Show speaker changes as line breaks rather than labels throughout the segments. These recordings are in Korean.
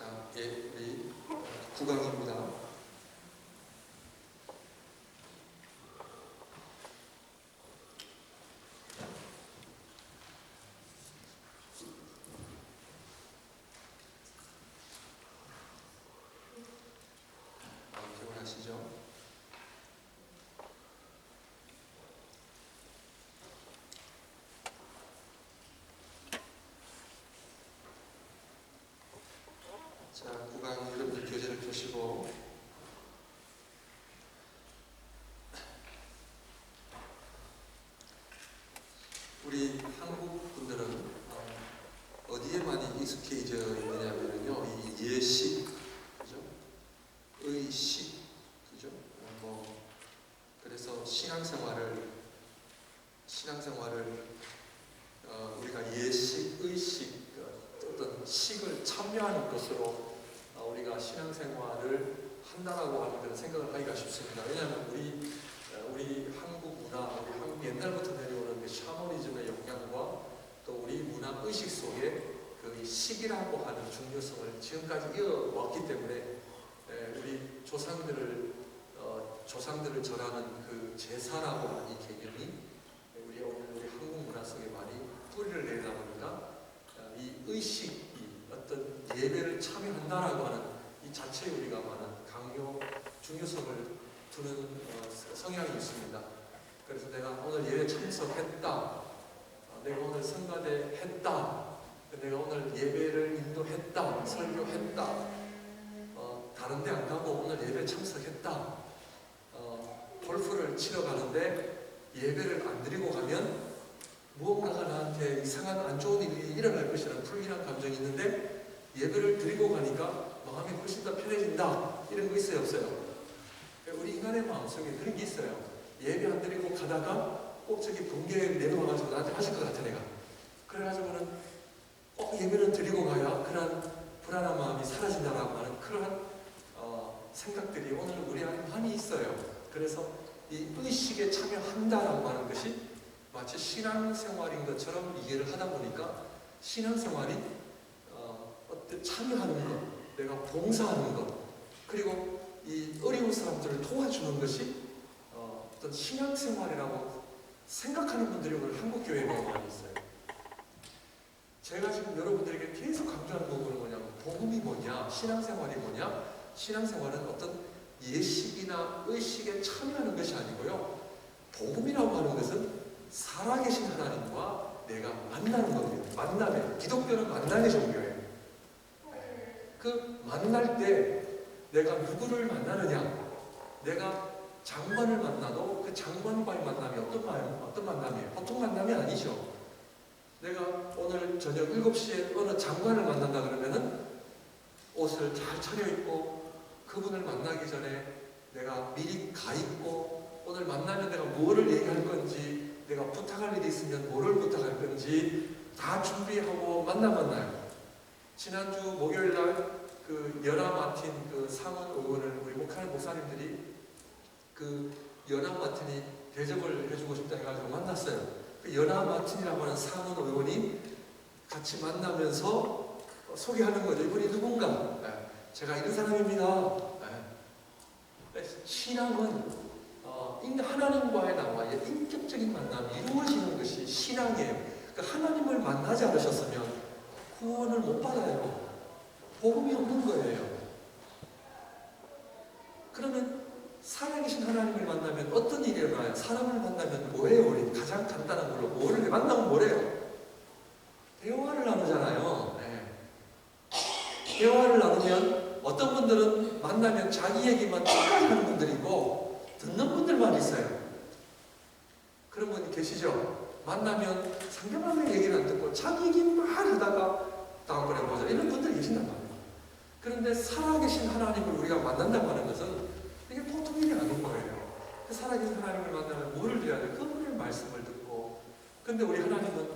자, 우리 구강입니다. 기억나시죠? 자, 구강 여러분들 교재를 펴시고 우리 한국 분들은 어디에 많이 익숙해져 있느냐면요, 이 예식, 그죠? 의식, 그죠? 그래서 신앙생활을 우리가 예식, 의식, 어떤 식을 참여하는 것으로 우리가 신앙생활을 한다라고 하는 그런 생각을 하기가 쉽습니다. 왜냐하면 우리 한국 문화, 우리 한국 옛날부터 내려오는 그 샤머니즘의 영향과 또 우리 문화 의식 속에 그 식이라고 하는 중요성을 지금까지 이어왔기 때문에 우리 조상들을 절하는 그 제사라고 하는 이 개념이 우리 한국 문화 속에 많이 뿌리를 내다 보니까 이 의식이 어떤 예배를 참여한다라고 하는 이 자체에 우리가 많은 강요, 중요성을 두는 성향이 있습니다. 그래서 내가 오늘 예배 참석했다, 내가 오늘 성가대 했다, 내가 오늘 예배를 인도했다, 설교했다, 다른 데 안 가고 오늘 예배 참석했다, 골프를 치러 가는데 예배를 안 드리고 가면 무언가가 나한테 이상한 안 좋은 일이 일어날 것이라는 불길한 감정이 있는데 예배를 드리고 가니까 마음이 훨씬 더 편해진다, 이런 거 있어요, 없어요? 우리 인간의 마음속에 그런 게 있어요. 예배 안 드리고 가다가 꼭 저기 번개 내려와가지고 나한테 하실 것 같아, 내가. 그래가지고는 꼭 예배를 드리고 가야 그런 불안한 마음이 사라진다라고 하는 그러한 생각들이 오늘 우리 안에 많이 있어요. 그래서 이 의식에 참여한다라고 하는 것이 마치 신앙생활인 것처럼 이해를 하다 보니까 신앙생활이 어떤 참여하는 것, 내가 봉사하는 것, 그리고 이 어려운 사람들을 도와주는 것이 어떤 신앙생활이라고 생각하는 분들이 오늘 한국교회에 너무 많이 있어요. 제가 지금 여러분들에게 계속 강조하는 부분은 뭐냐면 복음이 뭐냐, 신앙생활이 뭐냐. 신앙생활은 어떤 예식이나 의식에 참여하는 것이 아니고요, 복음이라고 하는 것은 살아계신 하나님과 내가 만나는 겁니다. 만남에, 기독교는 만남의 종교예요. 그 만날 때 내가 누구를 만나느냐, 내가 장관을 만나도 그 장관과의 만남이 어떤 만남이에요? 보통 만남이 아니죠. 내가 오늘 저녁 7시에 어느 장관을 만난다 그러면은 옷을 잘 차려입고 그분을 만나기 전에 내가 미리 가 있고, 오늘 만나면 내가 뭐를 얘기할 건지, 내가 부탁할 일이 있으면 뭐를 부탁할 건지 다 준비하고 만나요. 지난주 목요일날 그 연하 마틴 그 상원 의원을 우리 목사님들이 그 연하 마틴이 대접을 해주고 싶다 해가지고 만났어요. 그 연하 마틴이라고 하는 상원 의원이 같이 만나면서 소개하는 거죠. 이분이 누군가? 제가 이런 사람입니다. 신앙은 하나님과의 나와의 인격적인 만남이 이루어지는 것이 신앙이에요. 그러니까 하나님을 만나지 않으셨으면 구원을 못 받아요. 복음이 없는 거예요. 그러면 살아계신 하나님을 만나면 어떤 일이 일어나요? 사람을 만나면 뭐예요? 우리 가장 간단한 걸로 뭐를 만나면 뭐래요? 대화를 나누잖아요. 대화를 나누면 어떤 분들은 만나면 자기 얘기만 끝까지 하는 분들이 있고 듣는 분들만 있어요. 그런 분 계시죠? 만나면 상대방의 얘기를 안 듣고 자기 얘기만 하다가 다음번에 보자, 이런 분들이 계신단 말이에요. 그런데 살아계신 하나님을 우리가 만난다고 하는 것은 이게 보통 일이 아닌 거예요. 그 살아계신 하나님을 만나면 뭐를 드려야 돼요? 그분의 말씀을 듣고. 근데 우리 하나님은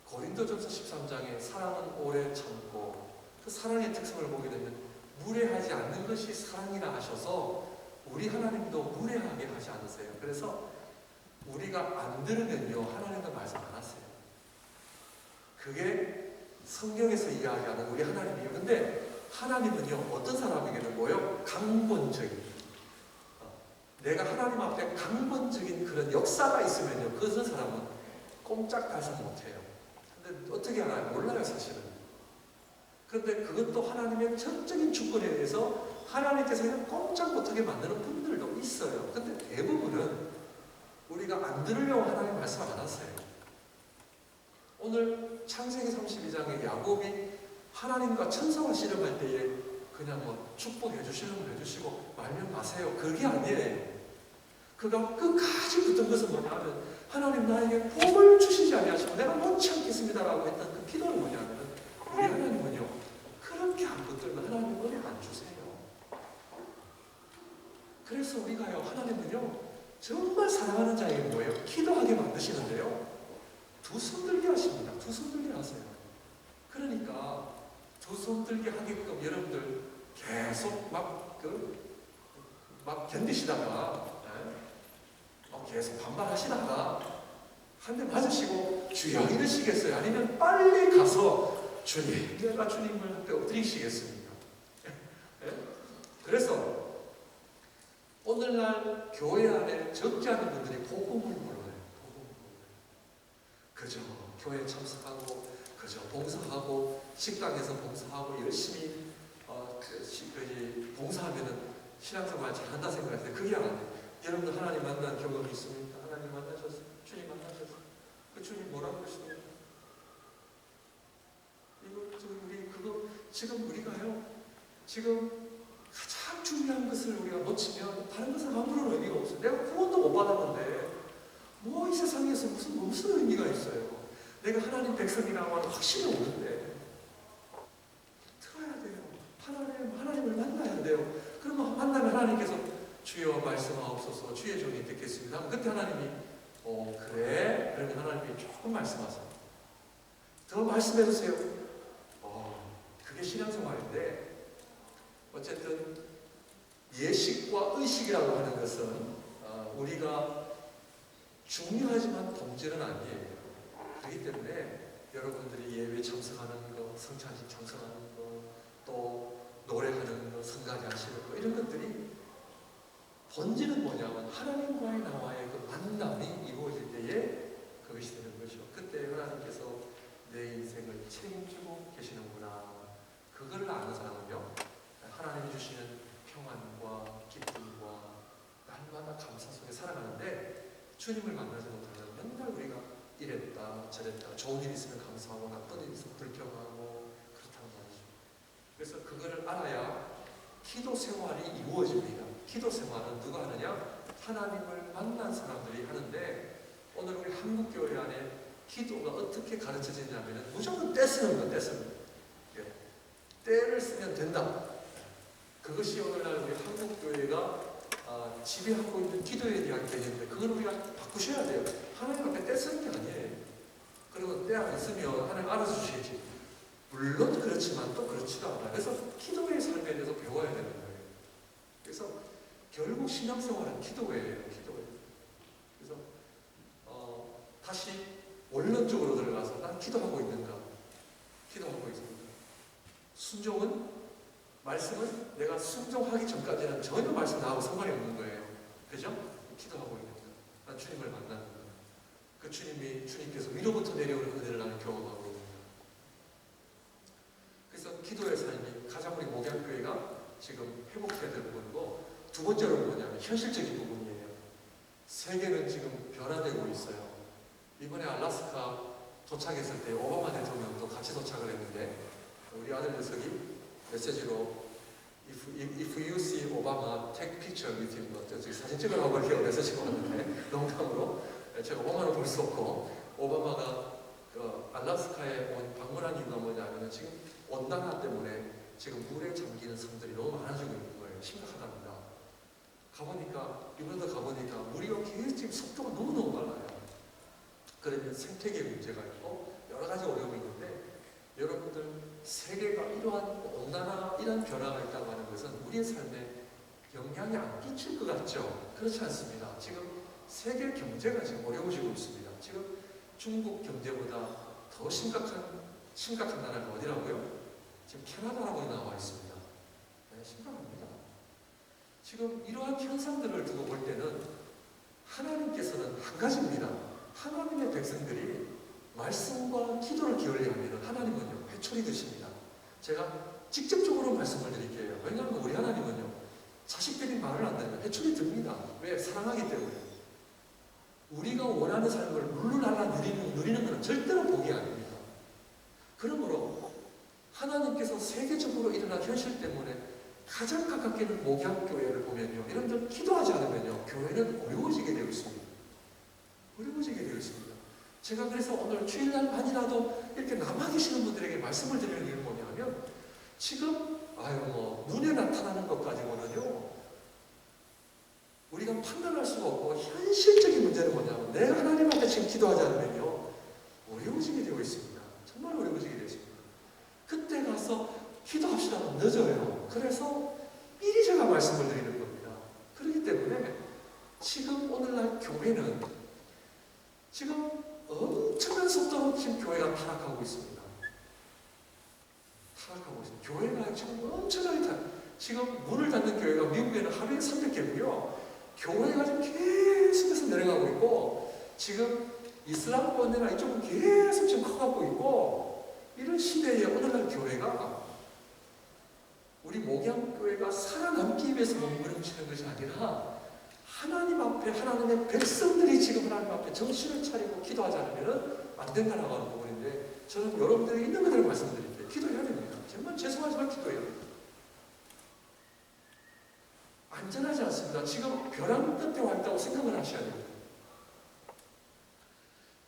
고린도전서 13장에 사랑은 오래 참고, 그 사랑의 특성을 보게 되면 무례하지 않는 것이 사랑이라 하셔서 우리 하나님도 무례하게 하지 않으세요. 그래서 우리가 안 들으면요, 하나님도 말씀 안 하세요. 그게 성경에서 이야기하는 우리 하나님이에요. 근데 하나님은요 어떤 사람에게는 뭐요? 강권적인, 내가 하나님 앞에 강권적인 그런 역사가 있으면요 그런 사람은 꼼짝 달싹 못해요. 근데 어떻게 알아요? 몰라요 사실은. 그런데 그것도 하나님의 전적인 주권에 의해서 하나님께서 그냥 꼼짝 못하게 만드는 분들도 있어요. 근데 대부분은 우리가 안 들으려고 하나님 말씀 안 하세요. 오늘 창세기 32장에 야곱이 하나님과 천사와 씨름할 때에 그냥 뭐 축복해 주시는 걸 해주시고 말면 마세요. 그게 아니에요. 그가 끝까지 붙은 것은 뭐냐면 하나님 나에게 복을 주시지 아니하시고 내가 못지 않겠습니다라고 했던 그 기도는 뭐냐면 우리 하나님은요 그렇게 안 붙들면 하나님 은혜 안 주세요. 그래서 우리가요 하나님은요 정말 사랑하는 자에게 뭐예요? 기도하게 만드시는데요 두 손 들게 하십니다. 두 손 들게 하세요. 그러니까 두 손 들게 하게끔 여러분들 계속 막 견디시다가 계속 반발하시다가 한 대 맞으시고 주여 이러시겠어요? 아니면 빨리 가서 주님 내가 주님을 앞에 엎드리시겠습니까? 그래서 오늘날 교회 안에 적지 않은 분들이 복음을 몰라요. 그저 교회 참석하고 그저 봉사하고 식당에서 봉사하고 열심히 봉사하면은 신앙생활 잘한다 생각하는데 그게 아니에요. 여러분들 하나님 만난 경험이 있습니까? 하나님 만나셨어요? 주님 만나셨어요? 그 주님 뭐라고 그러시나요? 지금 우리가요 지금 가장 중요한 것을 우리가 놓치면 다른 것은 아무런 의미가 없어요. 내가 구원도 못 받았는데 뭐 이 세상에서 무슨 의미가 있어요? 내가 하나님 백성이라고 하는 확신이 없는데 들어야 돼요. 하나님을 만나야 돼요. 그러면 만나면 하나님께서 주여 말씀하옵소서 주의 종이 듣겠습니다. 그때 하나님이 그래? 그러면 하나님이 조금 말씀하세요. 더 말씀해주세요. 그게 신앙생활인데 어쨌든 예식과 의식이라고 하는 것은 우리가 중요하지만 본질은 아니에요. 그렇기 때문에 여러분들이 예배 참석하는 거, 성찬식 참석하는 거, 또 노래하는 거, 성가대 하시는 거 이런 것들이 본질은 뭐냐면 하나님과의 나와의 그 만남이 이루어질 때에 그것이 되는 거죠. 그때 하나님께서 내 인생을 책임지고 계시는구나. 그걸 아는 사람은요 하나님이 주시는 평안과 기쁨과 날마다 감사 속에 살아가는데 주님을 만나지 못하면 맨날 우리가 이랬다 저랬다 좋은 일 있으면 감사하고 나쁜 일 있으면 불평하고 그렇다는 말이죠. 그래서 그거를 알아야 기도 생활이 이루어집니다. 기도 생활은 누가 하느냐? 하나님을 만난 사람들이 하는데 오늘 우리 한국교회 안에 기도가 어떻게 가르쳐지냐면 무조건 때 쓰는 거야. 때 쓰는 거. 때를 쓰면 된다. 그것이 오늘날 우리 한국교회가 지배하고 있는 기도에 대한 개념인데 그걸 우리가 바꾸셔야 돼요. 하나님 앞에 때 쓰는 게 아니에요. 그리고 때 안 쓰면 하나님 알아서 주시겠지. 물론 그렇지만 또 그렇지도 않아요. 그래서 기도의 삶에 대해서 배워야 되는 거예요. 그래서 결국 신앙생활은 기도예요. 기도예요. 그래서 다시 원론적으로 들어가서 난 기도하고 있는가? 기도하고 있습니다. 순종은 말씀은 내가 순종하기 전까지는 전혀 말씀 나하고 상관이 없는 거예요. 그죠? 기도하고 있는 거. 난 주님을 만나는 거. 그 주님께서 위로부터 내려오는 은혜를 나는 경험하고 있는 거. 그래서 기도의 삶이 가장 우리 목양교회가 지금 회복해야 될 부분이고 두 번째로는 뭐냐면 현실적인 부분이에요. 세계는 지금 변화되고 있어요. 이번에 알래스카 도착했을 때 오바마 대통령도 같이 도착을 했는데 우리 아들 녀석이 메시지로 If you see Obama, take picture with him. 사진 찍으라고 이렇게 메시지가 왔는데 농담으로 제가 오바마를 볼 수 없고 오바마가 알래스카에 방문한 이유가 뭐냐면 지금 온난화 때문에 지금 물에 잠기는 섬들이 너무 많아지고 있는 거예요. 심각하답니다. 이번에도 가보니까 물이 지금 속도가 너무너무 빨라요. 그러면 생태계 문제가 있고 여러 가지 어려움이 있는데 여러분들 세계가 이러한 온난화, 이런 변화가 있다고 하는 것은 우리의 삶에 영향이 안 끼칠 것 같죠? 그렇지 않습니다. 지금 세계 경제가 지금 어려워지고 있습니다. 지금 중국 경제보다 더 심각한 나라가 어디라고요? 지금 캐나다라고 나와 있습니다. 지금 이러한 현상들을 두고 볼 때는 하나님께서는 한 가지입니다. 하나님의 백성들이 말씀과 기도를 기울이면 하나님은요 회초리 드십니다. 제가 직접적으로 말씀을 드릴게요. 왜냐하면 우리 하나님은요 자식들이 말을 안 들으면 회초리 듭니다. 왜? 사랑하기 때문에. 우리가 원하는 삶을 룰루랄라 누리는 것은 절대로 복이 아닙니다. 그러므로 하나님께서 세계적으로 일어난 현실 때문에 가장 가깝게 있는 목양교회를 보면요, 이런들 기도하지 않으면요 교회는 어려워지게 되어 있습니다. 어려워지게 되어 있습니다. 제가 그래서 오늘 주일날만이라도 이렇게 남아 계시는 분들에게 말씀을 드리는 이유는 뭐냐면, 지금 눈에 나타나는 것 가지고는요 우리가 판단할 수가 없고, 현실적인 문제는 뭐냐면 내가 하나님 앞에 지금 기도하지 않으면요 어려워지게 되어 있습니다. 정말 어려워지게 되어 있습니다. 그때 가서 기도합시다면 늦어요. 그래서 미리 제가 말씀을 드리는 겁니다. 그렇기 때문에 지금 오늘날 교회는 지금 엄청난 속도로 지금 교회가 타락하고 있습니다. 타락하고 있습니다. 교회가 지금 엄청나게 지금 문을 닫는 교회가 미국에는 하루에 300개고요. 교회가 지금 계속해서 내려가고 있고, 지금 이슬람권이나 이쪽은 계속 지금 커가고 있고, 이런 시대에 오늘날 교회가, 우리 목양교회가 살아남기 위해서 몸부림치는 것이 아니라 하나님 앞에, 하나님의 백성들이 지금 하나님 앞에 정신을 차리고 기도하지 않으면 안 된다라고 하는 부분인데, 저는 여러분들에게 있는 그대로 말씀드릴게요. 기도해야 됩니다. 정말 죄송하지만 기도해야 됩니다. 안전하지 않습니다. 지금 벼랑 끝에 와 있다고 생각을 하셔야 됩니다.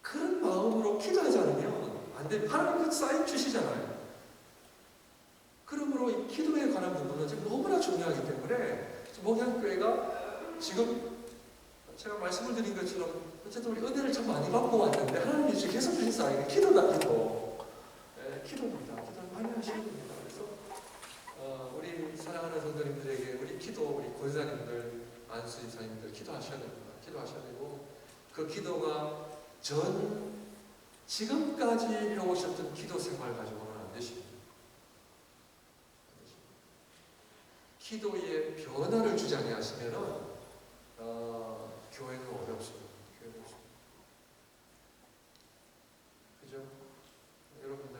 그런 마음으로 기도하지 않으면 안 됩니다. 하나님 그 사인 주시잖아요. 그러므로 이 기도에 관한 부분은 지금 너무나 중요하기 때문에 목양교회가 지금 제가 말씀을 드린 것처럼 어쨌든 우리 은혜를 참 많이 받고 왔는데, 하나님이 지금 계속 주신 사인이 기도다, 기도. 기도입니다. 기도를 많이 하셔야 됩니다. 그래서 우리 사랑하는 성도님들에게 우리 기도, 우리 권사님들, 안수 인사님들 기도하셔야 됩니다. 기도하셔야 되고, 그 기도가 지금까지 해오셨던 기도 생활 가지고는 안 되십니다. 기도에 변화를 주지 아니하시면은 교회는 어렵습니다. 교회는 어렵습니다. 그죠? 여러분들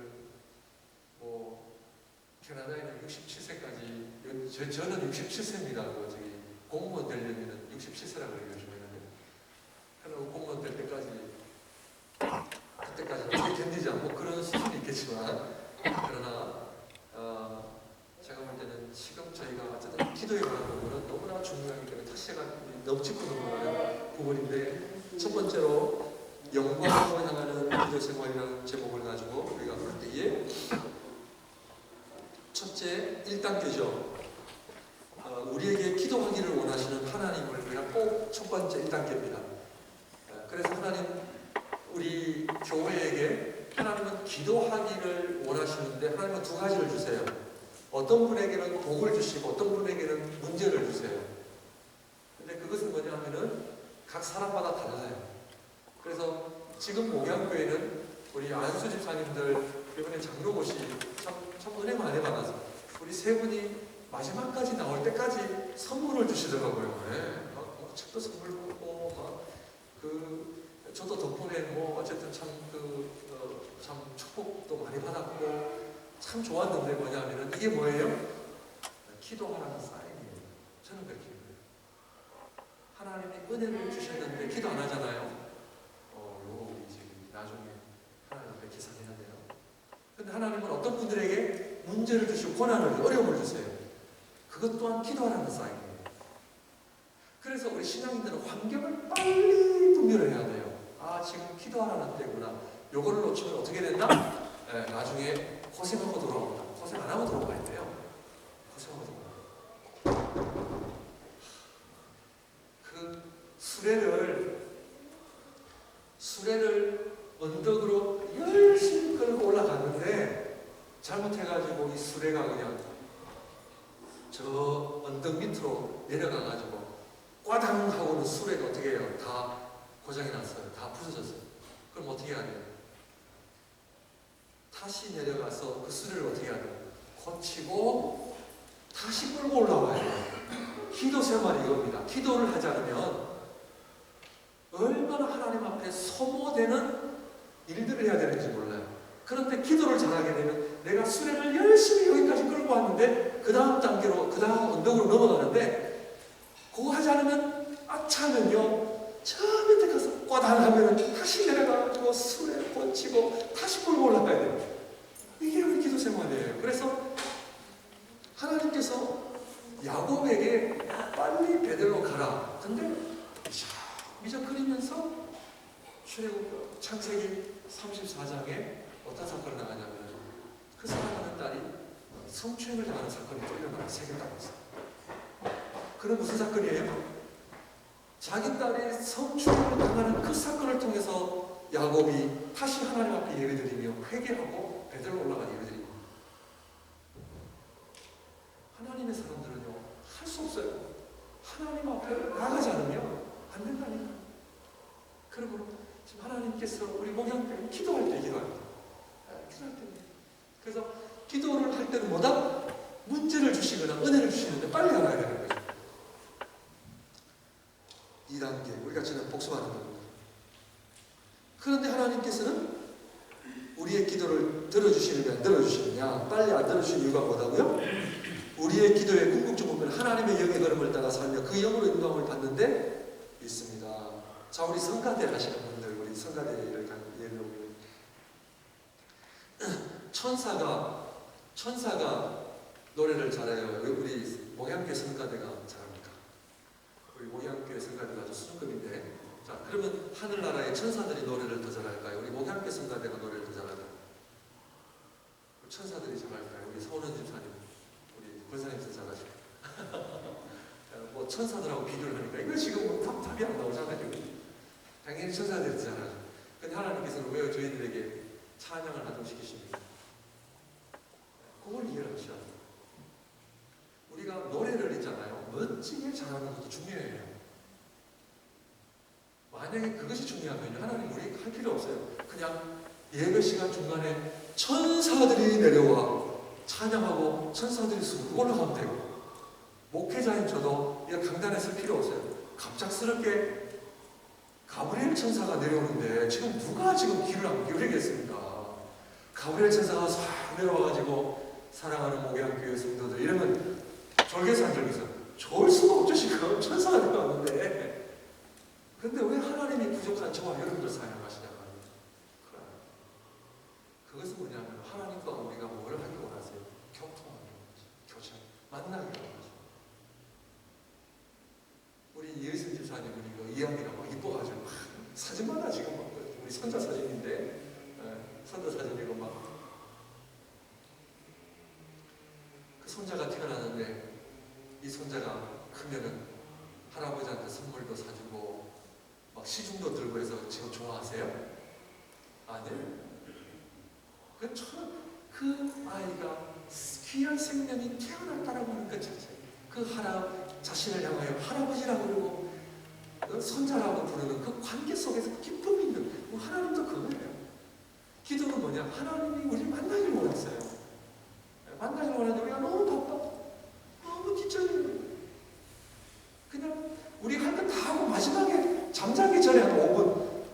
캐나다에는 67세까지, 저는 67세입니다. 공무원 되려면 67세라고 그래요, 요즘에는. 그리고 공무원 될 때까지, 그때까지는 어떻게 견디지 않고 그런 수준이 있겠지만, 그러나 제가 볼 때는 지금 저희가 어쨌든 기도에 관한 부분은 너무나 중요하기 때문에 다시 제가 너무 짚고 넘어가는 부분인데, 첫 번째로 영광으로 향하는 기도 생활이라는 제목을 가지고 우리가 볼 때에, 첫째 1단계죠. 우리에게 기도하기를 원하시는 하나님을 우리가 꼭 첫 번째 1단계입니다. 그래서 하나님, 우리 교회에게 하나님은 기도하기를 원하시는데, 하나님은 두 가지를 주세요. 어떤 분에게는 복을 주시고 어떤 분에게는 문제를 주세요. 근데 그것은 뭐냐 하면은 각 사람마다 달라요. 그래서 지금 목양교회는 우리 안수 집사님들 이번에 장로고시 참 은혜 많이 받아서 우리 세 분이 마지막까지 나올 때까지 선물을 주시더라고요. 네. 막 책도 선물 받고 저도 덕분에 어쨌든 참 축복도 많이 받았고 참 좋았는데, 뭐냐면은 이게 뭐예요? 기도하라는 사인이에요. 저는 그렇게 해요. 하나님이 은혜를 주셨는데 기도 안 하잖아요. 우리 지금 나중에 하나님 앞에 기사해야 돼요. 근데 하나님은 어떤 분들에게 문제를 주시고 고난을, 어려움을 주세요. 그것 또한 기도하라는 사인이에요. 그래서 우리 신앙인들은 환경을 빨리 분별을 해야 돼요. 지금 기도하라는 때구나. 요거를 놓치면 어떻게 된다? 나중에 고생하고 돌아온다. 고생 안 하고 돌아가야 돼요. 고생하고 돌아가야 돼요. 그 수레를 언덕으로 열심히 끌고 올라갔는데, 잘못해가지고 이 수레가 그냥 저 언덕 밑으로 내려가가지고 꽈당 하고는 수레가 어떻게 해요? 다 고장이 났어요. 다 부서졌어요. 그럼 어떻게 해야 돼요? 다시 내려가서 그 수레를 어떻게 해야 돼요? 고치고 다시 끌고 올라와야 돼요. 기도 생활이 이겁니다. 기도를 하지 않으면 얼마나 하나님 앞에 소모되는 일들을 해야 되는지 몰라요. 그런데 기도를 잘하게 되면 내가 수레를 열심히 여기까지 끌고 왔는데 그 다음 단계로, 그 다음 언덕으로 넘어가는데 그거 하지 않으면 아차하면요 저 밑에 가서 꽈당하면 다시 내려가지고 수레 꽂히고 다시 끌고 올라가야 돼요. 이게 우리 기도 생활이에요. 그래서 하나님께서 야곱에게 빨리 베델로 가라. 근데 미적거리면서 출애굽 창세기 34장에 어떤 사건이 나가냐면 그 사랑하는 딸이 성추행을 당하는 사건이 쫓겨나고 세계당에 있어요. 그건 무슨 사건이에요? 자기 딸이 성추행을 당하는 그 사건을 통해서 야곱이 다시 하나님 앞에 예배드리며 회개하고 베델로 올라간 예배드립니다. 하나님의 사람들은요 할 수 없어요. 하나님 앞에 나가지 않으면 안 된다니까. 그리고 지금 하나님께서 우리 목양 때 기도할 때 기도합니다. 기도할 때. 그래서 기도를 할 때는 뭐다? 문제를 주시거나 은혜를 주시는데 빨리 알아야 되는 거죠. 2단계 우리가 지금 복습하는 겁니다. 그런데 하나님께서는 우리의 기도를 들어주시느냐 안 들어주시느냐, 빨리 안 들어주시는 이유가 뭐다고요? 우리의 기도의 궁극적 목표는 하나님의 영의 걸음을 따라 살며 그 영으로 인도함을 받는 데 있습니다. 자, 우리 성가대 하시는 분들, 우리 성가대를 예를 들면 천사가 노래를 잘해요. 우리 목양교회 성가대가 잘합니까? 우리 목양교회 성가대가 아주 수준급인데, 자, 그러면 하늘나라의 천사들이 노래를 더 잘할까요? 우리 목양교회 성가대가 노래를 더 잘할까요? 천사들이 잘할까요? 우리 서원은 집사님, 우리 권사님도 잘하시고 뭐 천사들하고 비교를 하니까 이거 지금 뭐 답이 안 나오잖아요. 당연히 천사들이 잘하죠. 근데 하나님께서는 왜 저희들에게 찬양을 하동시키십니까? 그걸 이해를 하셔야 돼요. 우리가 노래를 있잖아요. 멋지게 잘하는 것도 중요해요. 만약에 그것이 중요하면요, 하나님 우리 할 필요 없어요. 그냥 예배 시간 중간에 천사들이 내려와 찬양하고 천사들이 쓰고 올라가면 되고, 목회자인 저도 이거 강단에 쓸 필요 없어요. 갑작스럽게 가브리엘 천사가 내려오는데 지금 누가 지금 귀를 안 기울이겠습니까? 가브리엘 천사가 싹 내려와가지고 사랑하는 목양교회 성도들 이러면 졸개서 안 졸개서? 좋을 수가 없죠. 지금 천사가 내려왔는데. 근데 왜 하나님이 부족한 저와 여러분들 사용하시냐 말이에요. 그것은 뭐냐면 하나님과 우리가 뭘 하기 원하세요? 교통하기 원하세요. 교제, 만나기 원하세요. 우리 이의선 집사님 우리 이야기가 막 이뻐가지고 사진마다 지금 막 우리 손자 사진인데, 손자 사진이고 막 그 손자가 태어나는데 이 손자가 크면은 할아버지한테 선물도 사주고 막 시중도 들고 해서 지금 좋아하세요? 아니에요. 그 아이가 귀한 생명이 태어났다라고 하는 것 자체, 그 자신을 향하여 할아버지라고 그러고 손자라고 부르는 그 관계 속에서 기쁨이 있는, 하나님도 그거예요. 기도는 뭐냐? 하나님이 우리를 만나기를 원했어요. 만나기를 원하는데 우리가 너무 바빠, 너무 뒷전이에요. 그냥 우리 할 거 다 하고 마지막에 잠자기 전에 한 5분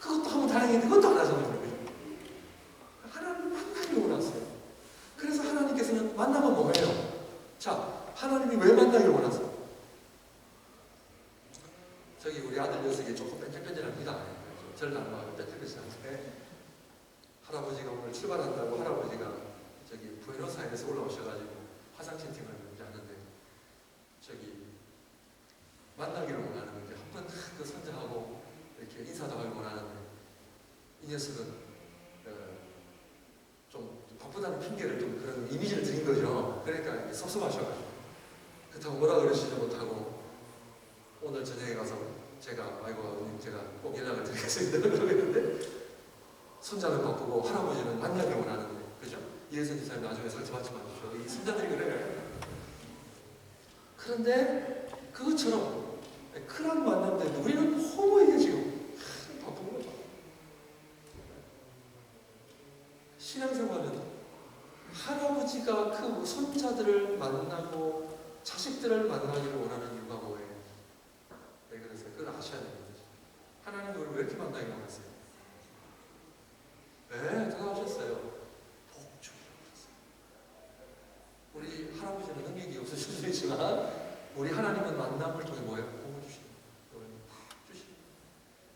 그것도 하면 다행인데 그것도 안 하잖아요. 하나님을 만나기를 원하세요. 그래서 하나님께서는 만나면 뭐예요? 자, 하나님이 왜 만나기를 원하세요? 저기 우리 아들 녀석이 조금 뺀질뺀질합니다. 저를 닮아서 뺀질뺀질한데, 할아버지가 오늘 출발한다고 할아버지가 저기 부에노스아이레스 올라오셔가지고 화상 채팅을 하는데 저기 만나기를 원하는 건데 한번 그 선자하고 이렇게 인사도 하고 원하는데 이 녀석은 좀 바쁘다는 핑계를 좀 그런 이미지를 드린 거죠. 그러니까 섭섭하셔가지고 그렇다고 뭐라 그러시지 못하고 오늘 저녁에 가서 제가 아이고 제가 꼭 연락을 드리겠습니다 그러는데 손자는 바쁘고 할아버지는 만나기를 원하는데, 그죠? 이혜선 집사님 나중에 설치받지 마십시오. 이 손자들이 그래요. 그런데 그것처럼 큰 만남인데 우리는 너무 이게 지금 바쁜 거죠. 신앙생활은 할아버지가 그 손자들을 만나고 자식들을 만나기를 원하는 이유가 뭐예요? 왜 그러세요? 그걸 아셔야 됩니다. 하나님 우리를 왜 이렇게 만나기 원하세요? 네, 대답하셨어요. 복 주기를 원하세요. 우리 할아버지는 능력이 없으실 수 있지만 우리 하나님은 만남을 통해 뭐예요? 복을 주십니다.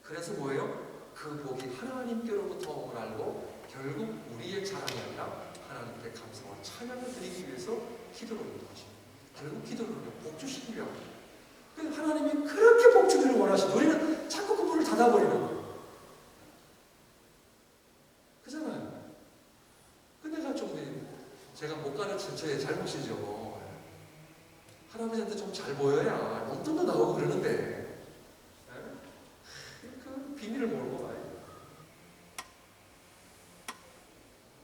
그래서 뭐예요? 그 복이 하나님께로부터 옴을 알고 결국 우리의 자랑이 아니라 하나님께 감사와 찬양을 드리기 위해서 기도를 인도하십니다. 결국 기도를 복 주시기 위함. 하나님이 그렇게 복 주기를 원하시는데 우리는 자꾸 그 문을 닫아버리는 거예요. 그잖아요. 근데 제가 못 가르친 저의 잘못이죠. 할아버지한테 좀 잘 보여야 용돈도 나오고 그러는데 그 비밀을 모르고 와요.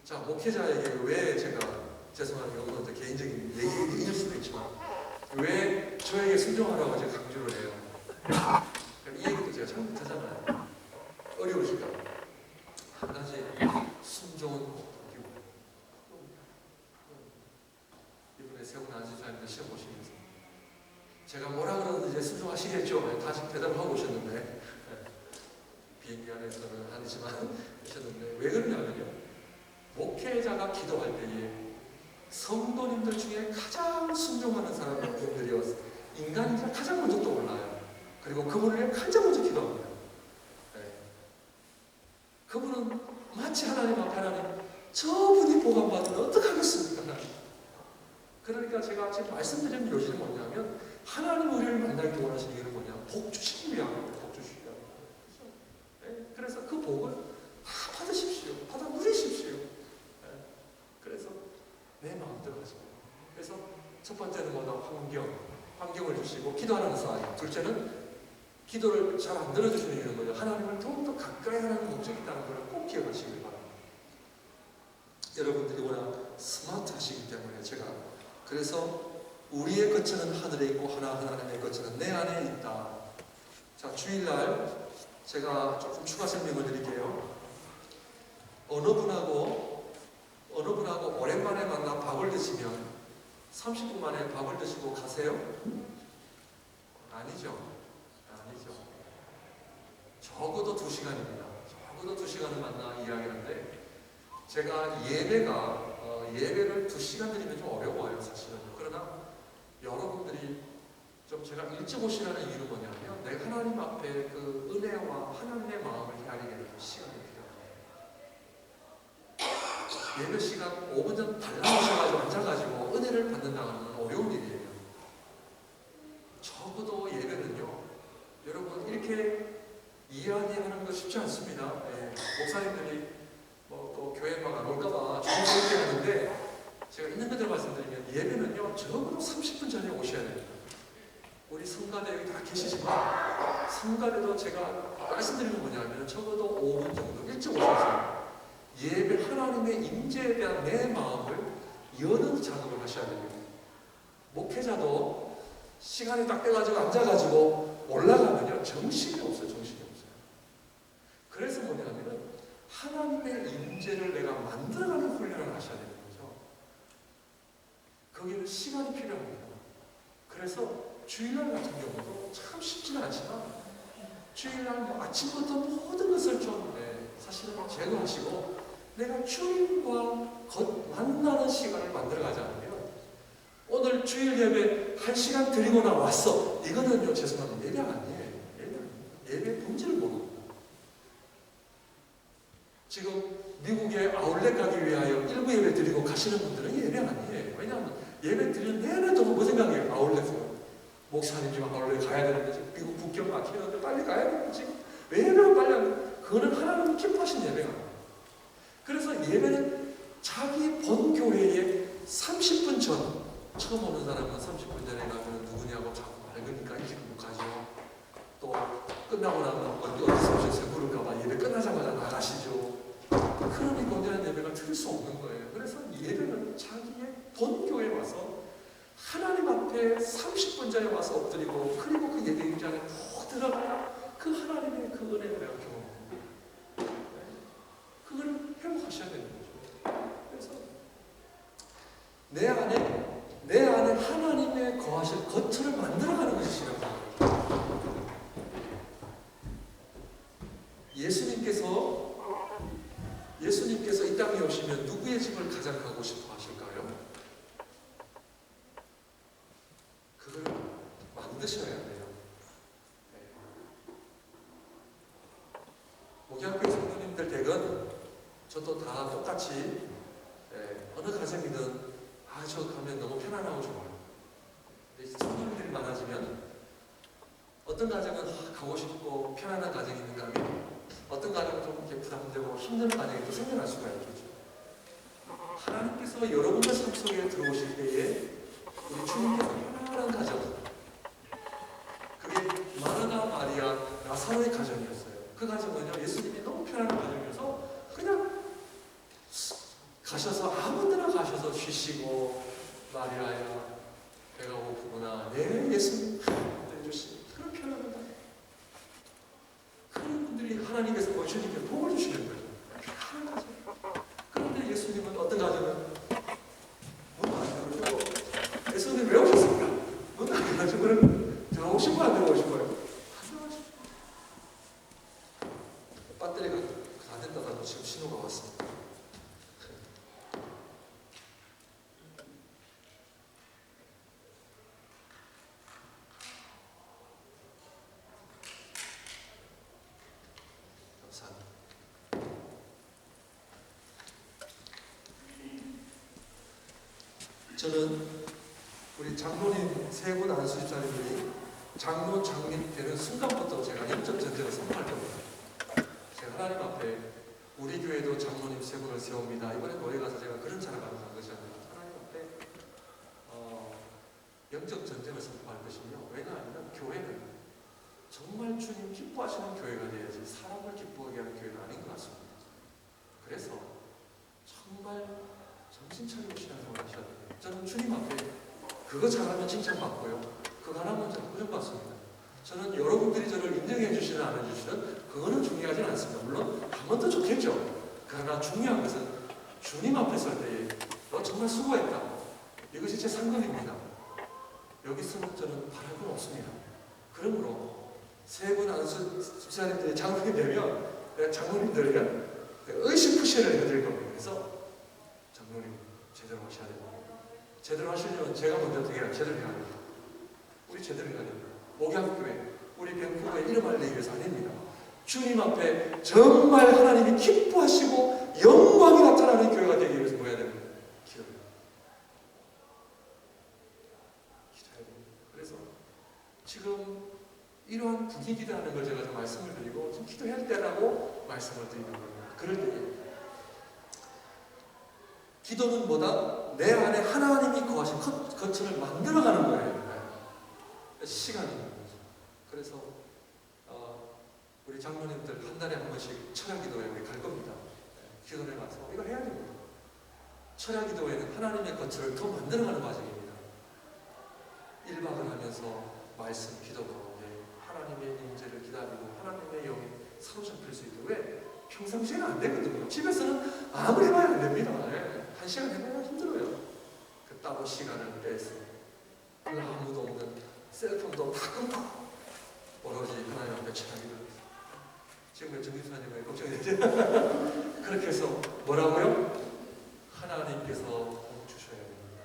자, 목회자에게 왜 제가 죄송합니다. 이건 개인적인 얘기일 수도 있지만 왜 저에게 순종하라고 제가 강조를 해요. 이 얘기도 제가 잘 못하잖아요. 어려우실까 봐. 한 가지 순종은 이번에 세훈 안지사님들 시험 보시면서 제가 뭐라 그러는지 이제 순종하시겠죠. 다시 대답을 하고 오셨는데 비행기 안에서는 아니지만 오셨는데 왜 그러냐면요. 목회자가 기도할 때에 성도님들 중에 가장 순종하는 사람들이 인간이 가장 먼저 떠올라요. 그리고 그분을 위해 가장 먼저 기도합니다. 네. 그분은 마치 하나님 앞에 하나님 저분이 복 안 받으면 어떡하겠습니까? 그러니까 제가 지금 말씀드리는 요지는 뭐냐면 하나님 우리를 만나기 원하시는 이유는 뭐냐? 복 주시기 위함입니다. 복 주시기 위함. 네. 그래서 그 복을 다 받으십시오. 받아 누리십시오. 네. 그래서 내 마음대로 하시고. 그래서 첫 번째는 뭐다? 환경을 주시고 기도하는 사이. 둘째는 기도를 잘 안 들어주시는 이유는 뭐냐? 하나님을 더욱더 가까이 하는 목적이 있다는 걸 꼭 기억하시길 바랍니다. 여러분들이 워낙 스마트하시기 때문에 제가 그래서 우리의 거처는 하늘에 있고 하나님의 거처는 내 안에 있다. 자, 주일날 제가 조금 추가 설명을 드릴게요. 어느 분하고 오랜만에 만나 밥을 드시면 30분 만에 밥을 드시고 가세요? 아니죠. 적어도 2시간입니다. 적어도 2시간을 만나 이야기하는데 제가 예배를 2시간 드리면 좀 어려워요, 사실은. 그러나 여러분들이 좀 제가 일찍 오시라는 이유는 뭐냐면 내가 하나님 앞에 그 은혜와 하나님의 마음을 헤아리게 되는 시간이 필요합니다. 예배 시간 5분 전 달라오셔가지고 앉아가지고 은혜를 받는다는 건 어려운 일이에요. 적어도 예배는요, 여러분 이렇게 이야기하는 거 쉽지 않습니다. 네, 목사님들이 또 교회 막 안 올까봐 조심스럽게 하는데 제가 있는 그대로 말씀드리면 예배는요 적어도 30분 전에 오셔야 됩니다. 우리 성가대 여기 다 계시지만 성가대도 제가 말씀드리는 뭐냐면 적어도 5분 정도 일찍 오셔서 예배 하나님의 임재에 대한 내 마음을 여는 작업을 하셔야 됩니다. 목회자도 시간이 딱 돼가지고 앉아가지고 올라가면요 정신이 없어요. 그래서 뭐냐면 하나님의 임재를 내가 만들어가는 훈련을 하셔야 되는 거죠. 거기는 시간이 필요합니다. 그래서 주일날 같은 경우도 참 쉽지는 않지만 주일날 아침부터 모든 것을 좀 사실은 제거하시고 내가 주님과 만나는 시간을 만들어가지 않으면 오늘 주일 예배 1시간 드리고 왔어. 이거는요 죄송합니다. 예배 아니에요. 예배 본질을 모르고 지금 미국에 아울렛 가기 위하여 일부 예배 드리고 가시는 분들은 예배 아니에요. 왜냐하면 예배 드리는 내내 동안 뭐 생각해요? 아울렛으로. 목사님 지금 아울렛 가야 되는데 지금 미국 국경 막히는데 빨리 가야 되는데 지금 왜 예배를 빨리 하는? 그거는 하나님 기뻐하신 예배가 아니에요. 그래서 예배는 자기 본 교회에 30분 전 처음 오는 사람은 30분 전에 가면 누구냐고 자꾸 맑으니까 일찍 못 가죠. 또 끝나고 나면 어디서 오셨어요? 물을까봐 예배 끝나자마자 나가시죠. 그러니 거대한 예배가 틀 수 없는 거예요. 그래서 예배는 자기의 본교에 와서 하나님 앞에 30분 전에 와서 엎드리고 그리고 그 예배 입장에 푹 들어가야 그 하나님의 그 은혜를 내가 경험합니다. 그걸 회복하셔야 되는 거죠. 그래서 내 안에 하나님의 거하실 거처를 만들어가는 것이 신앙생활. 예수님께서 이 땅에 오시면 누구의 집을 가장 가고 싶어 하실까요? 그걸 만드셔야 돼요. 목양교회 성도님들 대건 저도 다 똑같이 어느 가정이든 저 가면 너무 편안하고 좋아요. 근데 성도님들이 많아지면 어떤 가정은 가고 싶고 편안한 가정이 있는가 하면 어떤 가정은 좀 이렇게 부담되고 힘든 가정이 또 생겨날 수가 있겠죠. 하나님께서 여러분의 삶 속에 들어오실 때에 우리 주님께서 편안한 가정, 그게 마르다, 마리아, 나사로의 가정이었어요. 그 가정은요, 예수님이 너무 편안한 가정이어서 그냥 가셔서 아무 데나 가셔서 쉬시고, 마리아야 배가 고프구나, 네 예수님 해주시고, 그런 편안한 가정. 그런 분들이 하나님께서 주님께 복을 주시는 거예요. 편안한 가정. 그런데 예수님은 어떤 가정은 문 안 열어주고, 예수님 왜 오셨습니까? 문 안 열어주고 그러면 들어오고 싶어 안 들어오고 싶어요? 배터리가 다 됐다고 지금 신호가 왔습니다. 감사합니다. 저는 우리 장로님 세 분 안수집사님들이 장로 장립 되는 순간부터 제가 영적 전쟁을 선포할 겁니다. 제가 하나님 앞에 우리 교회도 장로님 세 분을 세웁니다. 이번에 노래 가서 제가 그런 자랑을 한 것이 아니라 하나님 앞에 영적 전쟁을 선포할 것이며, 왜냐하면 교회는 정말 주님 기뻐하시는 교회가 돼야지 사람을 기뻐하게 하는 교회가 아닌 것 같습니다. 그래서 정말 정신 차리고 신앙생활 하셔야 돼요. 저는 주님 앞에 그거 잘하면 칭찬받고요, 그거 안 하면 저는 부정받습니다. 저는 여러분들이 저를 인정해 주시든 안 해주시든 그거는 중요하진 않습니다. 물론 하면 더 좋겠죠. 그러나 중요한 것은 주님 앞에 설 때에 너 정말 수고했다, 이것이 제 상급입니다. 여기서는 저는 바랄 건 없습니다. 그러므로 세 분 안수 집사님들이 장로님 되면 장로님들에게 의식 푸시를 해드릴 겁니다. 그래서 장로님 제대로 하셔야 됩니다. 제대로 하시려면 제가 먼저 어떻게 해야 제대로 해야 됩니다. 우리 제대로 해야 됩니다. 목양교회, 우리 병교회 이름 알리기 위해서 아닙니다. 주님 앞에 정말 하나님이 기뻐하시고 영광이 나타나는 교회가 되기 위해서 뭐 해야 됩니까? 기도해야 됩니다. 그래서 지금 이러한 분위기라는 걸 제가 좀 말씀을 드리고 좀 기도할 때라고 말씀을 드리는 겁니다. 그럴 때 기도는 뭐다? 내 안에 하나님이 거하신 거처를 만들어가는 거예요. 시간입니다. 그래서 우리 장로님들 한 달에 한 번씩 철야기도회 우리 갈 겁니다. 기도를 가서 이걸 해야 됩니다. 철야기도회는 하나님의 거처를 더 만들어가는 과정입니다. 1박을 하면서 말씀 기도 가운데 하나님의 임재를 기다리고 하나님의 영에 사로잡힐 수 있도록. 왜? 평상시에는 안 되거든요. 집에서는 아무리 해봐야 안 됩니다. 1시간 해봐야 힘들어요. 그 따로 시간을 빼서 아무도 없는 셀폰도 다 끊고 오로지 하나님 앞에 찬양기도 합니다. 지금 정기수사님이 걱정이 되죠? 그렇게 해서 뭐라고요? 하나님께서 복 주셔야 됩니다.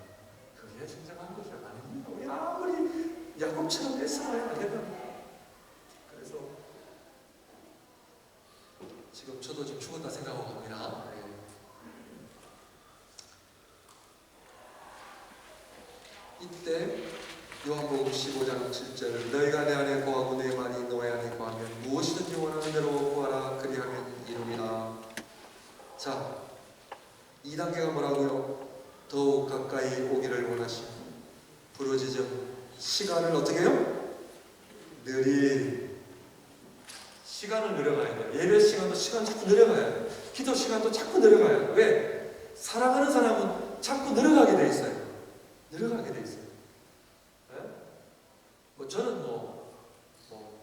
그게 진정한 거죠. 아닙니다. 우리 아무리 야곱처럼 애써야 안 된답니다. 그래서 지금 저도 지금 죽었다 생각하고 갑니다. 이때 요한복음 15장 7절 너희가 내 안에 거하고 내 말이 너희 안에 거하면 무엇이든지 원하는 대로 구하라 그리하면 이루리라. 자, 2단계가 뭐라고요? 더욱 가까이 오기를 원하시고 부르짖음 시간을 어떻게 해요? 느리 시간을 늘려가야 돼요. 예배 시간도 시간 자꾸 늘려가야 돼요. 기도 시간도 자꾸 늘려가야 돼요. 왜? 사랑하는 사람은 자꾸 늘어가게 돼 있어요. 늘어가게 돼 있어요. 저는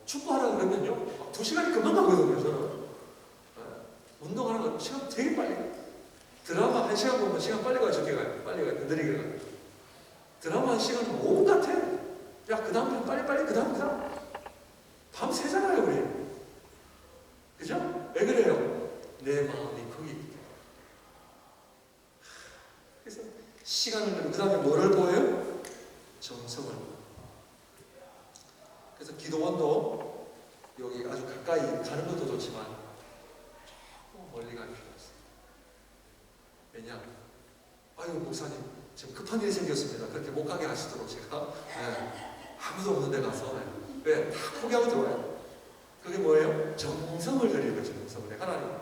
축구하라 그러면요 2시간이 금방 가거든요. 저는 운동하는 거 시간 되게 빨리 가요. 드라마 1시간 보면 시간 빨리 가요. 적게 가요. 빨리 가요. 느리게 가요. 드라마 한 시간 5분 같아. 야, 그 다음 빨리빨리, 그 다음. 밤 새잖아요, 우리. 그죠? 왜 그래요? 내 마음이 거기 있기 때문에. 그래서 시간을 들고 그 다음에 뭐를 보여요? 정성을 보여요. 그래서 기도원도 여기 아주 가까이 가는 것도 좋지만 조금 멀리 갈 필요가 있어요. 왜냐? 아유, 목사님 지금 급한 일이 생겼습니다. 그렇게 못 가게 하시도록 제가 아무도 없는 데 가서 왜? 다 포기하고 들어와요. 그게 뭐예요? 정성을 들이는 거죠. 정성을. 하나님,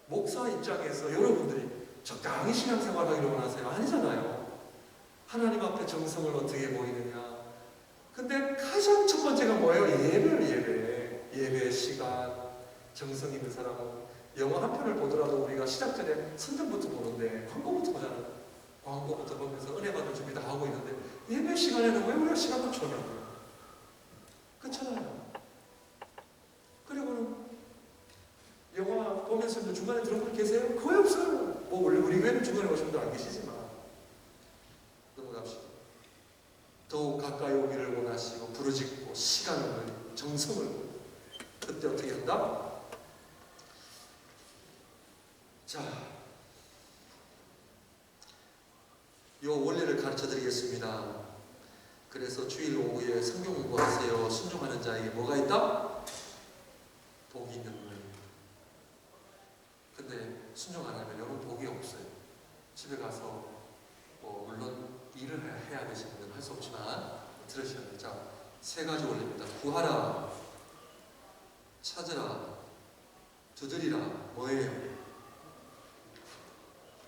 목사 입장에서 여러분들이 적당히 신앙생활 하기를 원하세요? 아니잖아요. 하나님 앞에 정성을 어떻게 보이느냐. 근데 가장 첫 번째가 뭐예요? 예배 시간, 정성 있는 사람은 영화 한 편을 보더라도 우리가 시작 전에 선전부터 보는데 광고부터 보잖아요. 광고부터 보면서 은혜 받을 준비 다 하고 있는데 예배 시간에는 왜 우리가 시간 맞춰냐고요. 그렇잖아요. 그리고는 영화 보면서 중간에 들은 분 계세요? 거의 없어요. 뭐 원래 우리 교회는 중간에 오신 분들 안 계시지만 넘어갑시다. 더욱 가까이 오기를 원하시고 부르짖고 시간을 정성을 그때 어떻게 한다? 자, 요 원리를 가르쳐 드리겠습니다. 그래서 주일 오후에 성경 공부하세요. 순종하는 자에게 뭐가 있다? 복이 있는 거예요. 근데 순종 안 하면 여러분 복이 없어요. 집에 가서 뭐 물론 일을 해야 되시는 분은 할 수 없지만 들으셔야 돼요. 자, 세 가지 원리입니다. 구하라, 찾으라, 두드리라. 뭐예요?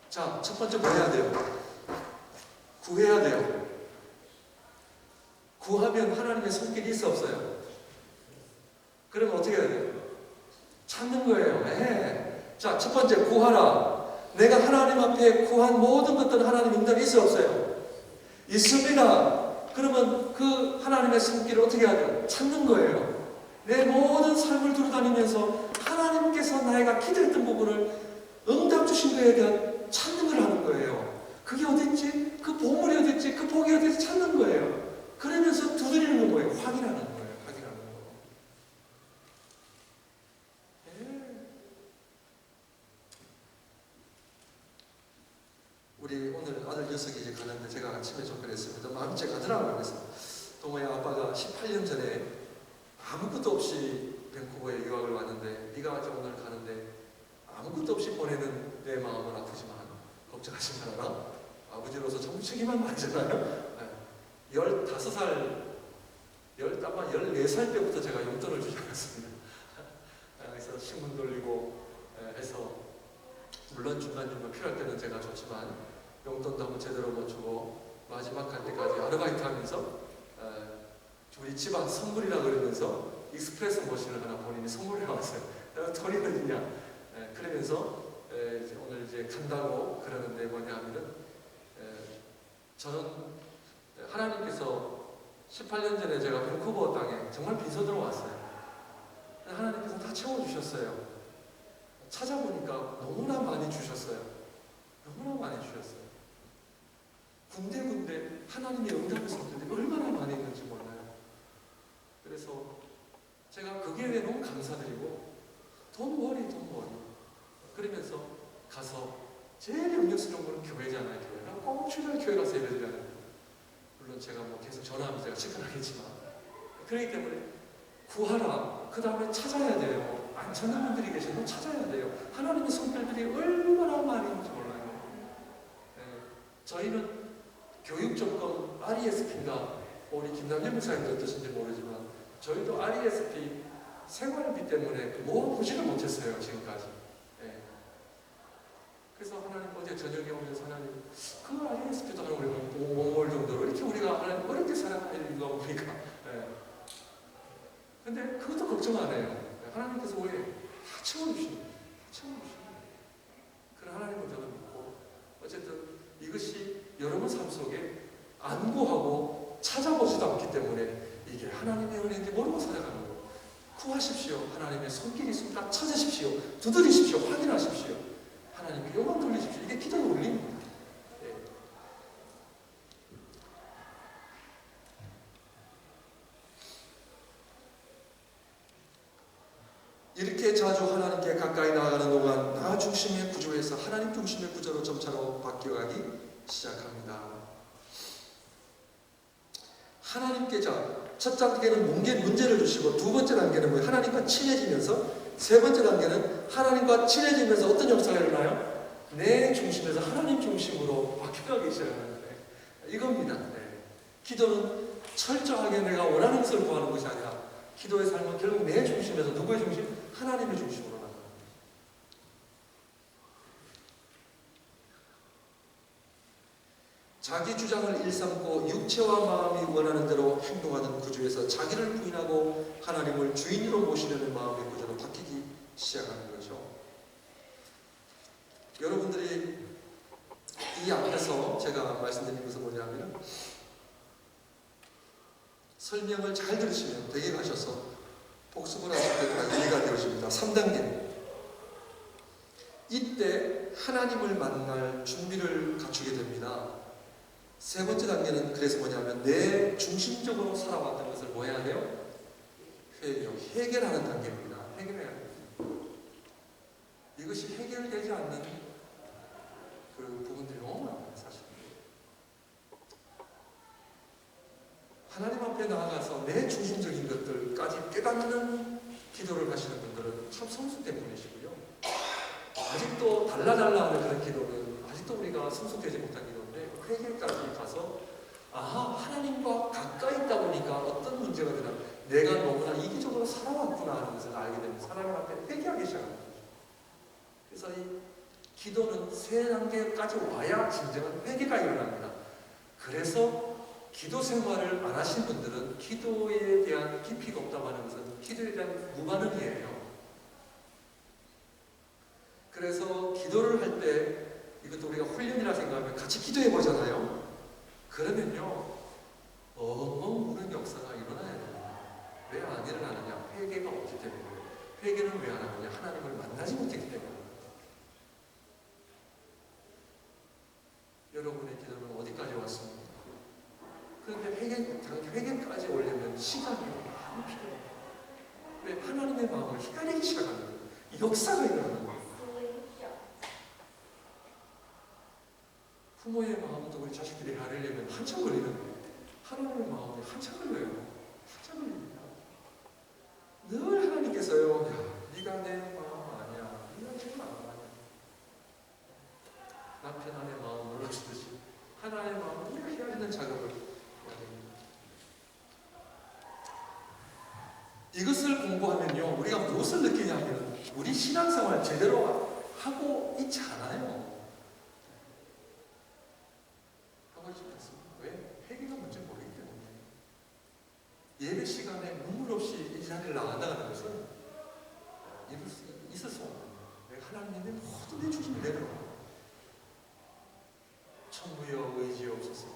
자, 첫 번째 뭐 해야 돼요? 구해야 돼요. 구하면 하나님의 손길이 있어 없어요? 그러면 어떻게 해야 돼요? 찾는 거예요. 네. 자, 첫 번째 구하라. 내가 하나님 앞에 구한 모든 것들은 하나님 응답이 있어 없어요? 있습니다. 그러면 그 하나님의 손길을 어떻게 해야 돼요? 찾는 거예요. 내 모든 삶을 두루다니면서 하나님께서 나이가 기도했던 부분을 응답 주신 거에 대한 찾는 걸 하는 거예요. 그게 어딨지? 그 보물이 어딨지? 그 복이 어딨지? 찾는 거예요. 그러면서 두드리는 건 뭐예요? 확인하는 거예요. 확인하는 거. 네. 우리 오늘 아들 녀석이 이제 가는데 제가 아침에 좀 그랬습니다. 마음이 제 가더라고요. 그래서 동호야 아빠가 18년 전에 아무것도 없이 밴쿠버에 유학을 왔는데 네가 이제 오늘 가는데 아무것도 없이 보내는 내 마음은 아프지만 걱정하지 말아라. 아버지로서 정책이만 말이잖아요. 15살, 아마 14살 때부터 제가 용돈을 주지 않았습니다. 그래서 신문 돌리고 해서 물론 중간중간 필요할 때는 제가 줬지만 용돈도 한번 제대로 못 주고 마지막 갈 때까지 아르바이트 하면서 우리 집안 선물이라 그러면서 익스프레소 머신을 하나 본인이 선물해 왔어요. 돈이 어디냐? 그러면서 오늘 이제 간다고 그러는데 뭐냐 하면은 저는 하나님께서 18년 전에 제가 밴쿠버 땅에 정말 빈손으로 왔어요. 하나님께서 다 채워주셨어요. 찾아보니까 너무나 많이 주셨어요. 너무나 많이 주셨어요. 군데군데 하나님의 응답의 손들이 얼마나 많이 있는지 몰라요. 그래서 제가 거기에 대해 너무 감사드리고 돈 워리. 그러면서 가서 제일 영역스러운 거는 교회잖아요. 교회가 꼭 출발 교회 가서 예배드려야 돼요. 물론 제가 뭐 계속 전화하면 제가 시큰하겠지만 그렇기 때문에 구하라. 그 다음에 찾아야 돼요. 안 찾는 분들이 계셔도 찾아야 돼요. 하나님의 손길들이 얼마나 많이 있는지 몰라요. 저희는 교육 조건 RESP인가 우리 김남재 목사님도 어떠신지 모르지만 저희도 RESP 생활비 때문에 모아보지를 못했어요. 지금까지. 그래서 하나님 어제 저녁에 오면서 하나님 그 RESP도 한 우리가 5월 정도로 이렇게 우리가 하나님 어렵게 살아가는 이유가 뭡니까? 근데 그것도 걱정 안 해요. 하나님께서 왜 다 채워주시는 그런 하나님을 저는 믿고 어쨌든 이것이 여러분 삶 속에 안 구하고 찾아보지도 않기 때문에 이게 하나님의 은혜인지 모르고 살아가는 거예요. 구하십시오. 하나님의 손길이 있습니다. 찾으십시오. 두드리십시오. 확인하십시오. 하나님께 영광 돌리십시오. 이게 기도의 원리입니다. 이렇게 자주 하나님께 가까이 나아가는 동안 나 중심의 구조에서 하나님 중심의 구조로 점차로 바뀌어가기 시작합니다. 하나님께 첫 단계는 문제를 주시고, 두 번째 단계는 뭐예요? 하나님과 친해지면서, 세 번째 단계는 하나님과 친해지면서 어떤 역사가 일어나요? 내 중심에서 하나님 중심으로 바뀌어가기 시작하는 거예요. 이겁니다. 네. 기도는 철저하게 내가 원하는 것을 구하는 것이 아니라, 기도의 삶은 결국 내 중심에서 누구의 중심? 하나님의 중심으로 나가는 거예요. 자기 주장을 일삼고 육체와 마음이 원하는 대로 행동하는 구조에서 자기를 부인하고 하나님을 주인으로 모시려는 마음의 구조로 바뀌기 시작하는 거죠. 여러분들이 이 앞에서 제가 말씀드린 것은 뭐냐면, 설명을 잘 들으시면 댁에 가셔서 복습을 하실 때 다 이해가 되어집니다. 3단계. 이때 하나님을 만날 준비를 갖추게 됩니다. 세 번째 단계는 그래서 뭐냐면, 내 중심적으로 살아왔던 것을 뭐 해야 돼요? 해결하는 단계입니다. 해결해야 돼요. 이것이 해결되지 않는 그 부분들이 너무 많아요, 사실. 하나님 앞에 나아가서 내 중심적인 것들까지 깨닫는 기도를 하시는 분들은 참 성숙된 분이시고요. 아직도 달라달라 하는 그런 기도는 아직도 우리가 성숙되지 못한 기도인데, 회개까지 가서 하나님과 가까이 있다 보니까 어떤 문제가 되나, 내가 너무나 이기적으로 살아왔구나 하는 것을 알게 되면서 하나님 앞에 회개하기 시작합니다. 그래서 이 기도는 세 단계까지 와야 진정한 회개가 일어납니다. 그래서 기도 생활을 안 하신 분들은 기도에 대한 깊이가 없다고 하는 것은 기도에 대한 무반응이에요. 그래서 기도를 할 때, 이것도 우리가 훈련이라 생각하면 같이 기도해 보잖아요. 그러면요, 어마어마한 역사가 일어나야 돼요. 왜 안 일어나느냐? 회개가 없기 때문에. 회개는 왜 안 하느냐? 하나님을 만나지 못했기 때문에. 여러분의 기도는 어디까지 왔습니까? 그런데 회개까지 오려면 시간이 많이 필요해요. 왜? 하나님의 마음을 기다리기 시작하는 거예요. 역사가 일어나는 거예요. 부모의 마음도 우리 자식들이 하려면 한참 걸리는데, 하나님의 마음은 한참 걸려요. 한참 걸립니다. 늘 하나님께서요, 네가 내 마음 아니야. 네가 내 마음 아니야. 남편 아내 마음을 눌러주듯이 하나님의 마음을 네가 해야 되는 작업을 해야 됩니다. 이것을 공부하면요, 우리가 무엇을 느끼냐면, 우리 신앙생활 제대로 하고 있지 않아요. 왜? 회개가 뭔지 모르기 때문에. 예배 시간에 눈물 없이 이 자리를 나간다는 것은 있을 수 없는 거예요. 내가 하나님의 모든 내 중심을 내려놓고, 천부여 의지없소서,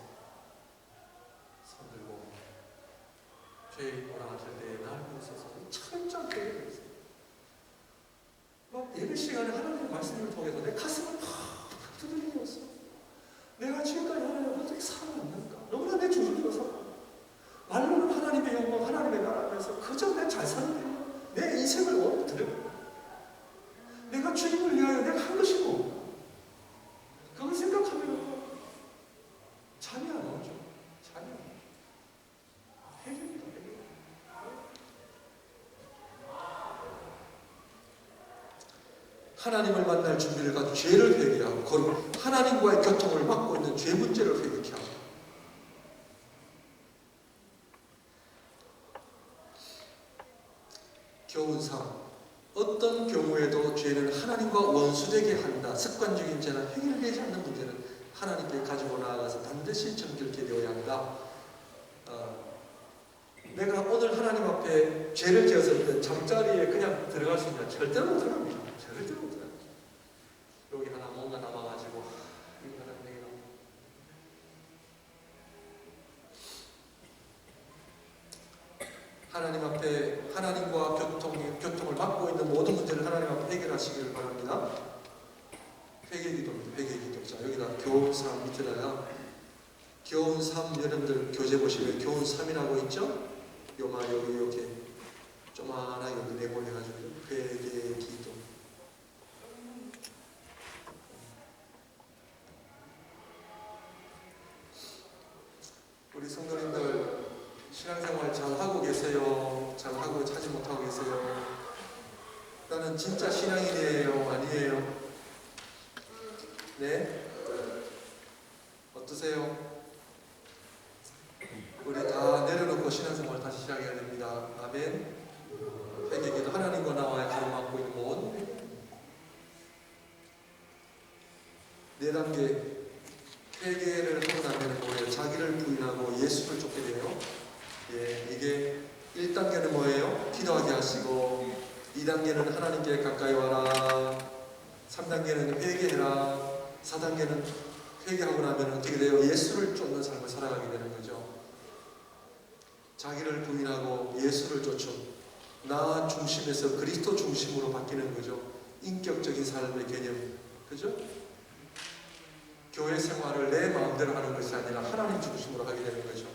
손들고 죄에 돌아가실 때에 날 부르소서, 철저하게 회개했어요. 막 예배 시간에 하나님의 말씀을 통해서 내 가슴을 팍 두드리면서, 내가 지금까지 하나님을 어떻게 살아왔는가? 너무나 내 중심으로 살아. 말로는 하나님의 영광, 하나님의 나라면서 그저 내 잘 사는 데 내 인생을 원해 드려. 내가 주님을 위하여 내가 한 것이고, 그걸 생각하면 잠이 안 오죠. 잠이 안 오죠. 해결입니다. 해결. 하나님을 만날 준비를 가지고 죄를 회개하고, 거룩 하나님과의 교통을 막고 있는 죄 문제를 회개케 하고, 교훈상 어떤 경우에도 죄는 하나님과 원수되게 한다. 습관적인 죄나 해결되지 않는 문제는 하나님께 가지고 나아가서 반드시 정결케 되어야 한다. 내가 오늘 하나님 앞에 죄를 지었을 때 잠자리에 그냥 들어갈 수 있냐? 절대로 못 들어갑니다. 절대로 못 들어갑니다. 여기 하나 뭔가 남아가지고 이거는 내가 하나님 앞에, 하나님과 교통을 막고 있는 모든 문제를 하나님 앞에 해결하시기를 바랍니다. 회개기도입니다. 회개기도. 자, 여기다 교훈 3 밑에다가 교훈 3, 여러분들 교재 보시면 교훈 3이라고 있죠? 요마 여기 이렇게 조만하게 내보내가지고 회개의 기도. 우리 성도님들 신앙생활 잘 하고 계세요? 잘 하고 차지 못하고 계세요? 나는 진짜 신앙인이에요? 아니에요? 네? 어떠세요? 우리 다 내려놓고 신앙생활 다시 시작해야 됩니다. 아멘. 회개기도 하나님과 나와의 가로막고 있는 못. 네 단계. 회개를 하고 나면 뭐예요? 자기를 부인하고 예수를 쫓게 돼요. 예, 이게 1단계는 뭐예요? 기도하게 하시고, 2단계는 하나님께 가까이 와라, 3단계는 회개해라, 4단계는 회개하고 나면 어떻게 돼요? 예수를 쫓는 삶을 살아가게 되는 거죠. 자기를 부인하고 예수를 쫓음, 나 중심에서 그리스도 중심으로 바뀌는 거죠. 인격적인 삶의 개념, 그죠? 교회 생활을 내 마음대로 하는 것이 아니라 하나님 중심으로 하게 되는 거죠.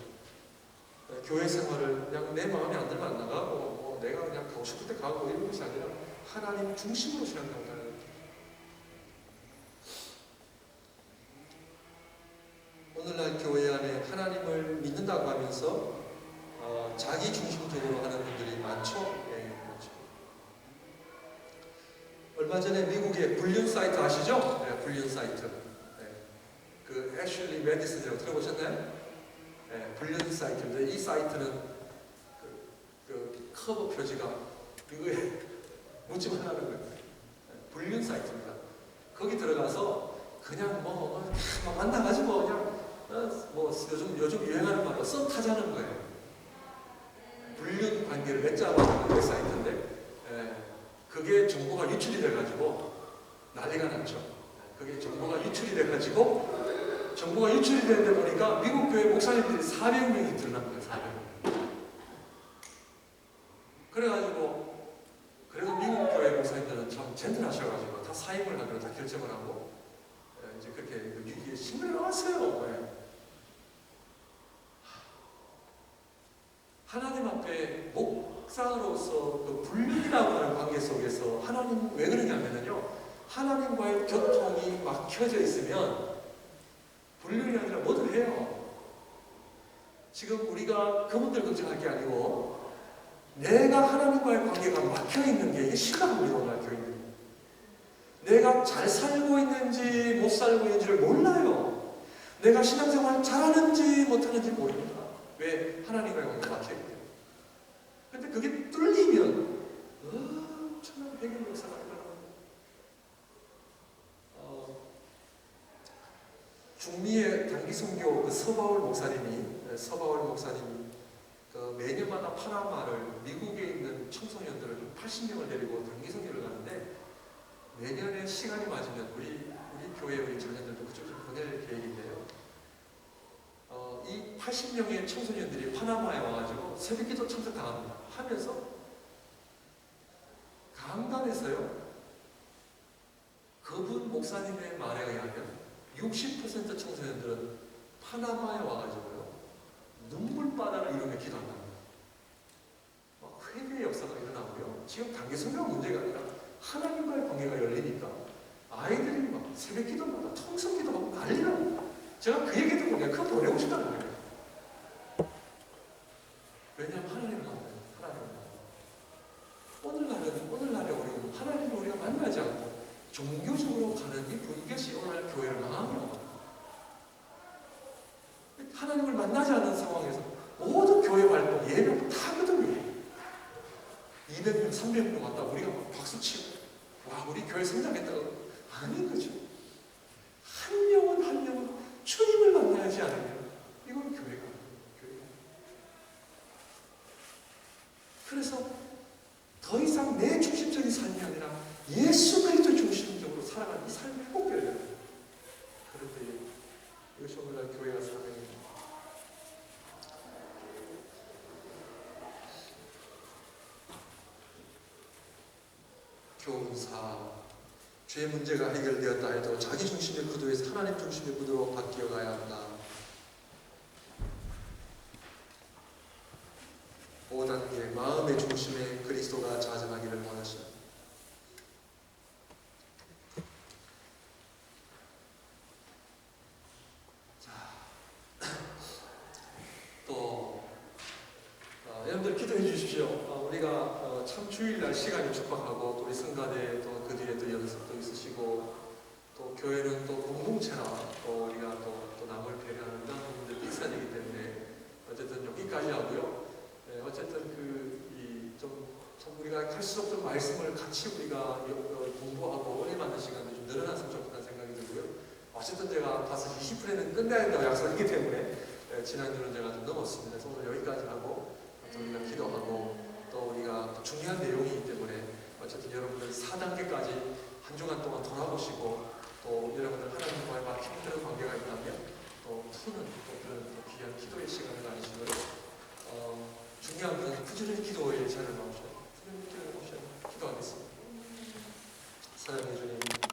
교회 생활을 그냥 내 마음에 안 들면 안 나가고 뭐 내가 그냥 가고 싶을 때 가고 이런 것이 아니라 하나님 중심으로 신앙생활을 하는 거예요. 오늘날 교회 안에 하나님을 믿는다고 하면서 자기 중심적으로 하는 분들이 많죠. 네, 그렇죠. 얼마 전에 미국의 불륜 사이트 아시죠? 네, 불륜 사이트. 그 애슐리 메디슨이라고 들어보셨나요? 네, 불륜 사이트인데 이 사이트는 그 커버 표지가 이거에 묻지만 하는 거예요. 불륜 사이트입니다. 거기 들어가서 그냥 뭐 만나가지고 그냥 뭐 요즘 유행하는 말로 썸 타자는 거예요. 불륜 관계를 맺자마자 그 사이트인데 그게 정보가 유출이 돼가지고 난리가 났죠. 그게 정보가 유출이 돼가지고 정보가 유출이 되는데 보니까 미국 교회 목사님들이 400명이 드러난 거예요. 400명. 그래가지고 그래도 미국 교회 목사님들은 참 젠틀하셔가지고 다 사임을 하기로 다 결정을 하고 이제 그렇게 신문에 나왔어요. 하나님 앞에 목사로서 그 불륜이라고 하는 관계 속에서 하나님 왜 그러냐면요, 하나님과의 교통이 막혀져 있으면 불륜이 아니라 뭐든 해요. 지금 우리가 그분들 걱정할 게 아니고 내가 하나님과의 관계가 막혀있는 게 이게 심각합니다. 오늘 교인들이 내가 잘 살고 있는지 못 살고 있는지를 몰라요. 내가 신앙생활 잘하는지 못하는지 모릅니다. 왜? 하나님과의 관계가 막혀있기 때문에. 근데 그게 뚫리면 엄청난 회개 역사가 일어납니다. 중미의 단기선교 그 서바울 목사님이 그 매년마다 파나마를 미국에 있는 청소년들을 80명을 데리고 단기선교를 가는데 내년에 시간이 맞으면 우리 교회 우리 청년들도 그쪽 좀 보낼 계획인데요. 이 80명의 청소년들이 파나마에 와가지고 새벽기도 참석당합니다. 하면서 강단에서요, 그분 목사님의 말에 의하면 60% 청소년들은 파나마에 와가지고요 눈물바다를 이루며 기도한답니다. 회개의 역사가 일어나고요. 지금 단기선교가 문제가 아니라 하나님과의 관계가 열리니까 아이들이 막 새벽기도마다 통성기도하고 난리납니다. 제가 그 얘기 듣고 그냥 그거 보내고 싶다는 거예요. 왜냐하면 하나님을 만나요. 오늘날에 우리는 하나님을 우리가 만나지 않고 종교적으로 가는 이 분깃이 오늘날 교회를 망합니다. 하나님을 만나지 않는 상황에서 모든 교회 활동, 예배도 다 거든요. 200명, 300명 왔다 우리가 막 박수치고 와 우리 교회 성장했다고 아닌 거죠. 한 명은 주님을 만나야지 않으면 이건 교회가 아니에요. 그래서 더 이상 내 중심적인 삶이 아니라 예수 그리스도 중심적으로 살아가는 이 삶을 회복해야 돼요. 그럴 때 이것이 오늘날 교회가 사명입니다. 교훈사, 죄 문제가 해결되었다 해도 자기 중심의 구도에서 하나님 중심의 구도로 바뀌어 가야 한다. 5단계 마음의 중심에 여러분들 기도해 주십시오. 우리가 참 주일날 시간이 촉박하고 또 우리 성가대 또 그 뒤에 또 연습도 있으시고 또 교회는 또 공동체나 또 우리가 또 남을 배려하는 이런 부분들이 있어야 되기 때문에 어쨌든 여기까지 하고요. 어쨌든 좀 우리가 갈수록 좀 말씀을 같이 우리가 공부하고 은혜 받는 시간이 좀 늘어났으면 좋겠다는 생각이 들고요. 어쨌든 제가 5시 20분에는 끝내야 된다고 약속했기 때문에 지난주는 제가 좀 넘었습니다. 그래서 오늘 여기까지 하고 또 우리가 기도하고 또 우리가 또 중요한 내용이기 때문에 어쨌든 여러분들 4단계까지 한 주간 동안 돌아보시고 또 여러분들 하나님과의 힘든 관계가 있다면 또 푸는 또 그런 귀한 기도의 시간을